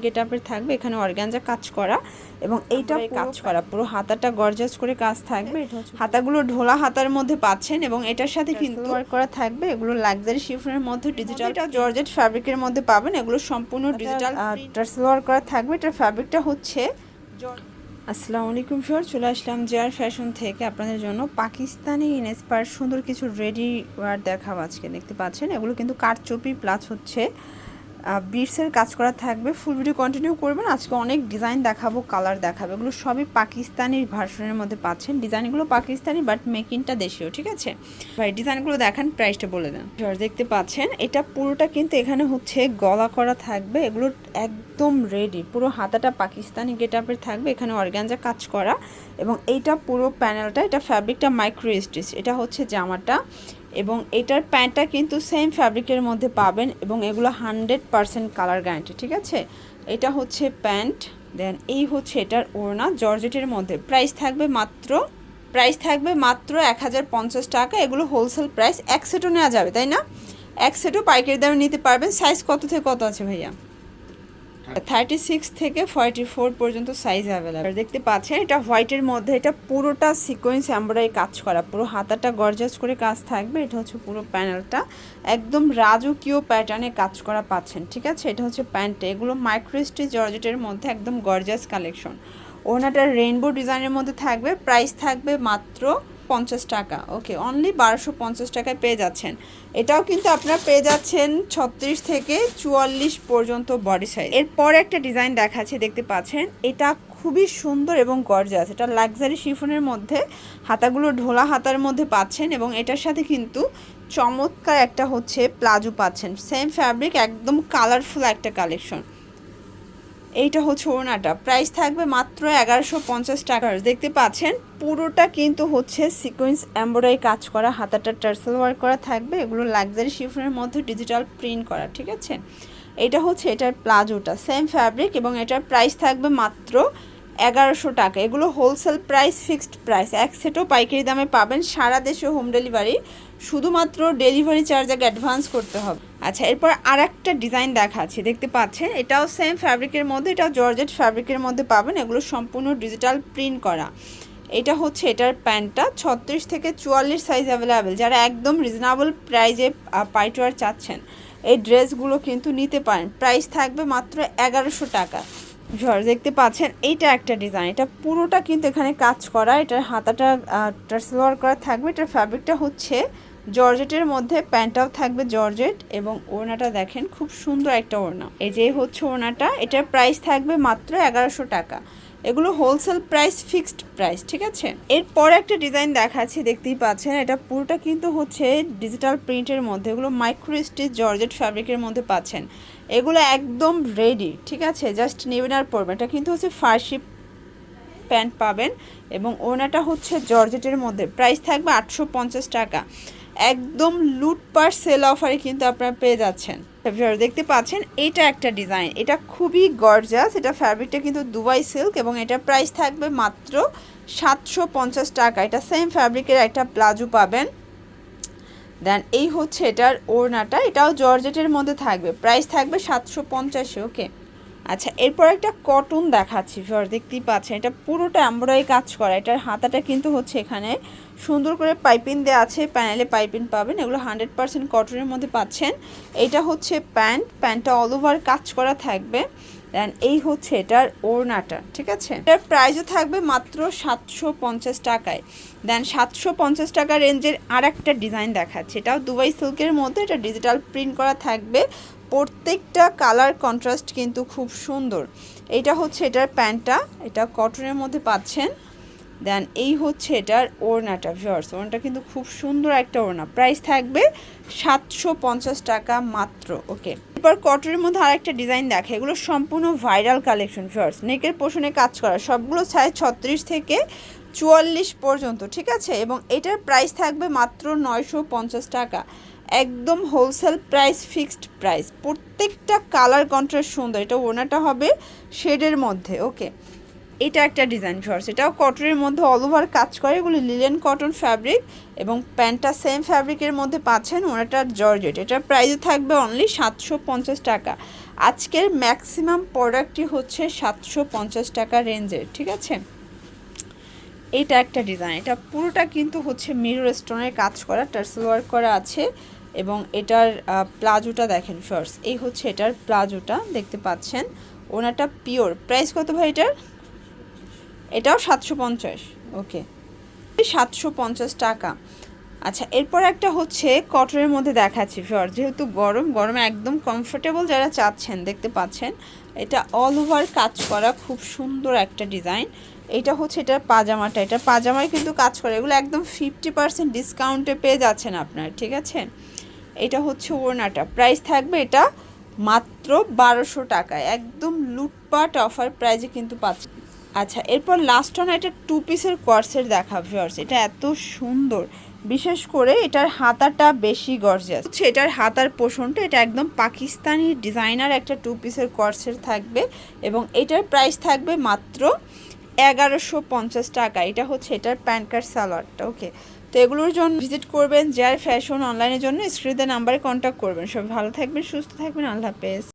গেটআপের থাকবে, এখানে অর্গানজা কাজ করা এবং এইটা কাজ করা পুরো হাতাটা গর্জাস করে কাজ থাকবে। হাতাগুলো ঢোলা হাতার মধ্যে পাচ্ছেন এবং এটার সাথে কিন্তু ওয়ার্ক করা থাকবে। এগুলো লাক্সারি শিফনের মধ্যে ডিজিটাল জর্জেট ফ্যাব্রিকের মধ্যে পাবেন। এগুলো সম্পূর্ণ ডিজিটাল টার্সেল ওয়ার্ক করা থাকবে। এটার ফ্যাব্রিকটা হচ্ছে আসসালামু আলাইকুম ফিওর, চলে আসলাম জেআর ফ্যাশন থেকে আপনাদের জন্য পাকিস্তানি ইন্সপায়ার সুন্দর কিছু রেডি ওয়্যার দেখাবো। আজকে দেখতে পাচ্ছেন এগুলো কিন্তু কারচুপি প্লাস হচ্ছে বিটসের কাজ করা থাকবে। ফুল ভিডিও কন্টিনিউ করবেন। আজকে অনেক ডিজাইন দেখাবো, কালার দেখাবো। এগুলো সবই পাকিস্তানির ভার্সনের মধ্যে পাচ্ছেন। ডিজাইনগুলো পাকিস্তানি বাট মেকিংটা দেশীয়, ঠিক আছে ভাই? ডিজাইনগুলো দেখান, প্রাইসটা বলে দেন। দেখতে পাচ্ছেন এটা পুরোটা কিন্তু এখানে হচ্ছে গলা করা থাকবে। এগুলো একদম রেডি, পুরো হাতাটা পাকিস্তানি গেটআপের থাকবে, এখানে অর্গানজা কাজ করা এবং এইটা পুরো প্যানেলটা, এটা ফ্যাব্রিকটা মাইক্রো স্টিচ। এটা হচ্ছে জামাটা এবং এটার প্যান্টটা কিন্তু সেম ফ্যাব্রিকের মধ্যে পাবেন এবং এগুলো 100% কালার গ্যারান্টি, ঠিক আছে? এটা হচ্ছে প্যান্ট, দেন এই হচ্ছে এটার ওড়না জর্জেটের মধ্যে। প্রাইস থাকবে মাত্র 1050 টাকা। এগুলো হোলসেল প্রাইস, এক সেটও নেওয়া যাবে, তাই না? এক সেটও পাইকারি দামে নিতে পারবেন। সাইজ কত থেকে কত আছে ভাইয়া? 36 থেকে 44 পর্যন্ত সাইজ অ্যাভেলেবল। দেখতে পাচ্ছেন এটা হোয়াইটের মধ্যে, এটা পুরোটা সিকোয়েন্স এমব্রয়ডারি কাজ করা, পুরো হাতাটা গর্জাস করে কাজ থাকবে। এটা হচ্ছে পুরো প্যানেলটা একদম রাজকীয় প্যাটার্নে কাজ করা পাচ্ছেন, ঠিক আছে? এটা হচ্ছে প্যান্টটা, এগুলো মাইক্রো স্টিচ জর্জেটের মধ্যে একদম গর্জাস কালেকশন। ওনাটা রেইনবো ডিজাইনের মধ্যে থাকবে। প্রাইস থাকবে মাত্র 50 টাকা। ওকে, অনলি 1250 টাকায় পেয়ে যাচ্ছেন। এটাও কিন্তু আপনারা পেয়ে যাচ্ছেন 36 থেকে 44 পর্যন্ত বডি সাইজ। এরপর একটা ডিজাইন দেখাচ্ছি, দেখতে পাচ্ছেন এটা খুবই সুন্দর এবং গর্জাস। এটা লাক্সারি শিফনের মধ্যে, হাতাগুলো ঢোলা হাতার মধ্যে পাচ্ছেন এবং এটার সাথে কিন্তু চমৎকার একটা হচ্ছে প্লাজো পাচ্ছেন। সেম ফ্যাব্রিক, একদম কালারফুল একটা কালেকশন। এইটা হচ্ছে ওড়নাটা, প্রাইস থাকবে মাত্র 1150 টাকা। দেখতে পাচ্ছেন পুরোটা কিন্তু হচ্ছে সিকোয়েন্স এমব্রয়ডারি কাজ করা, হাতাটা টার্সেল ওয়ার্ক করা থাকবে। এগুলো লাক্সারি শিফনের মধ্যে ডিজিটাল প্রিন্ট করা, ঠিক আছে? এটা হচ্ছে এটার প্লাজোটা, সেম ফ্যাব্রিক এবং এটার প্রাইস থাকবে মাত্র 1100 টাকা। এগুলো হোলসেল প্রাইস, ফিক্সড প্রাইস, এক সেটও পাইকারি দামে পাবেন। সারা দেশে হোম ডেলিভারি, শুধুমাত্র ডেলিভারি চার্জ আগে অ্যাডভান্স করতে হবে। আচ্ছা, এরপর আর একটা ডিজাইন দেখাচ্ছি, দেখতে পাচ্ছেন এটাও সেম ফ্যাব্রিকের মধ্যে, এটাও জর্জেট ফ্যাব্রিকের মধ্যে পাবেন। এগুলো সম্পূর্ণ ডিজিটাল প্রিন্ট করা। এটা হচ্ছে এটার প্যান্টটা, 36 থেকে 44 সাইজ অ্যাভেলেবেল। যারা একদম রিজনেবল প্রাইজে পাইটওয়ার চাচ্ছেন এই ড্রেসগুলো কিন্তু নিতে পারেন। প্রাইস থাকবে মাত্র 1100 টাকা। দেখতে পাচ্ছেন এইটা একটা ডিজাইন, এটা পুরোটা কিন্তু এখানে কাজ করা। এটার হাতাটা টার্সেল ওয়ার্ক করা থাকবে। এটার ফ্যাব্রিকটা হচ্ছে জর্জেটের মধ্যে, প্যান্টটাও থাকবে জর্জেট এবং ওড়নাটা দেখেন খুব সুন্দর একটা ওড়না। এই যে হচ্ছে ওড়নাটা, এটার প্রাইস থাকবে মাত্র 1100 টাকা। এগুলো হোলসেল প্রাইস, ফিক্সড প্রাইস, ঠিক আছে? এরপর একটা ডিজাইন দেখাচ্ছি, দেখতেই পাচ্ছেন এটা পুরোটা কিন্তু হচ্ছে ডিজিটাল প্রিন্টের মধ্যে। এগুলো মাইক্রো স্টিচ জর্জেট ফ্যাব্রিকের মধ্যে পাচ্ছেন। এগুলো একদম রেডি, ঠিক আছে? জাস্ট নেবেন আর পরবেন। এটা কিন্তু হচ্ছে ফার্সি প্যান্ট পাবেন এবং ওড়নাটা হচ্ছে জর্জেটের মধ্যে। প্রাইস থাকবে 850 টাকা। একদম লুটপাট সেল অফারে কিন্তু আপনারা পেয়ে যাচ্ছেন। দেখতে পাচ্ছেন এটা একটা ডিজাইন, এটা খুবই গর্জাস। এটা ফ্যাব্রিকটা কিন্তু দুবাই সিল্ক এবং এটা প্রাইস থাকবে মাত্র 750 টাকা। এটা সেম ফ্যাব্রিকের একটা প্লাজো পাবেন। দেন এই হচ্ছে এটার ওড়নাটা, এটাও জর্জেটের মধ্যে থাকবে। প্রাইস থাকবে 750। ওকে, আচ্ছা, এরপর একটা কটন দেখাচ্ছি। দেখতেই পাচ্ছেন এটা পুরোটা এমব্রয়ডারি কাজ করা। এটার হাতাটা কিন্তু হচ্ছে এখানে সুন্দর করে পাইপিং দেওয়া আছে, প্যানেলে পাইপিং পাবেন। এগুলো 100% কটনের মধ্যে পাচ্ছেন। এটা হচ্ছে প্যান্টটা অল ওভার কাজ করা থাকবে। দেন এই হচ্ছে এটার ওড়নাটা, ঠিক আছে? এটার প্রাইসও থাকবে মাত্র 750 টাকায়। দেন 750 টাকা রেঞ্জের আর একটা ডিজাইন দেখাচ্ছে, এটাও দুবাই সিল্কের মধ্যে। এটা ডিজিটাল প্রিন্ট করা থাকবে, প্রত্যেকটা কালার কন্ট্রাস্ট কিন্তু খুব সুন্দর। এইটা হচ্ছে এটার প্যান্টটা, এটা কটনের মধ্যে পাচ্ছেন। দেন এই হচ্ছে এটার ওড়নাটা। ওড়নাটা কিন্তু খুব সুন্দর একটা ওড়না। প্রাইস থাকবে 750 টাকা মাত্র। ওকে, এরপর কটনের মধ্যে আর একটা ডিজাইন দেখে। এগুলো সম্পূর্ণ ভাইরাল কালেকশন। নেকের পোর্শনে কাজ করা, সবগুলো সাইজ 36 থেকে 44 পর্যন্ত, ঠিক আছে? এবং এটার প্রাইস থাকবে মাত্র 950 টাকা। একদম হোলসেল প্রাইস, ফিক্সড প্রাইস। প্রত্যেকটা কালার কন্ট্রাস্ট সুন্দর। এটা ওড়নাটা হবে শেডের মধ্যে। ওকে, এটা একটা ডিজাইন এটাও কটনের মধ্যে অল ওভার কাজ করে। এগুলো লিলেন কটন ফ্যাব্রিক এবং প্যান্টটা সেম ফ্যাব্রিকের মধ্যে পাচ্ছেন। ওনাটা জর্জেট। এটার প্রাইসও থাকবে অনলি 750 টাকা। আজকের ম্যাক্সিমাম প্রোডাক্টই হচ্ছে 750 টাকা রেঞ্জের, ঠিক আছে। এটা একটা ডিজাইন, এটা পুরোটা কিন্তু হচ্ছে মিরর স্টোনের কাজ করা, টার্সেল ওয়ার্ক করা আছে। এবং এটার প্লাজোটা দেখেন ফার্স্ট, এই হচ্ছে এটার প্লাজোটা দেখতে পাচ্ছেন। ওনাটা পিওর। প্রাইস কত ভাই এটার? এটাও 750। ওকে, 750 টাকা। আচ্ছা, এরপর একটা হচ্ছে কটনের মধ্যে দেখাচ্ছি ফার্স্ট, যেহেতু গরমে একদম কমফোর্টেবল যারা চাচ্ছেন, দেখতে পাচ্ছেন এটা অল ওভার কাজ করা, খুব সুন্দর একটা ডিজাইন। এটা হচ্ছে এটার পাজামাটা, এটা পাজামায় কিন্তু কাজ করে, এগুলো একদম 50% ডিসকাউন্টে পেয়ে যাচ্ছেন আপনার, ঠিক আছে। এটা হচ্ছে ওড়নাটা, প্রাইস থাকবে এটা মাত্র 1200 টাকায়, একদম লুটপাট অফার প্রাইজে কিন্তু পাচ্ছেন। আচ্ছা, এরপর লাস্ট ওয়ান এটা 2 পিসের কর্সেট দেখা ভিউয়ার্স, এটা এত সুন্দর, বিশেষ করে এটার হাতাটা বেশি গর্জিয়াস হচ্ছে, এটার হাতার পোষণটা এটা একদম পাকিস্তানি ডিজাইনার একটা 2 পিসের কর্সেট থাকবে। এবং এটার প্রাইস থাকবে মাত্র 1150 টাকা। এটা হচ্ছে এটার প্যান্ট কাট সালোয়ারটা। ওকে, তো এগুলোর জন্য ভিজিট করবেন জায়ার ফ্যাশন অনলাইনের জন্য, স্ক্রিনের নাম্বারে কন্ট্যাক্ট করবেন। সবাই ভালো থাকবেন, সুস্থ থাকবেন, আল্লাহ হাফেজ।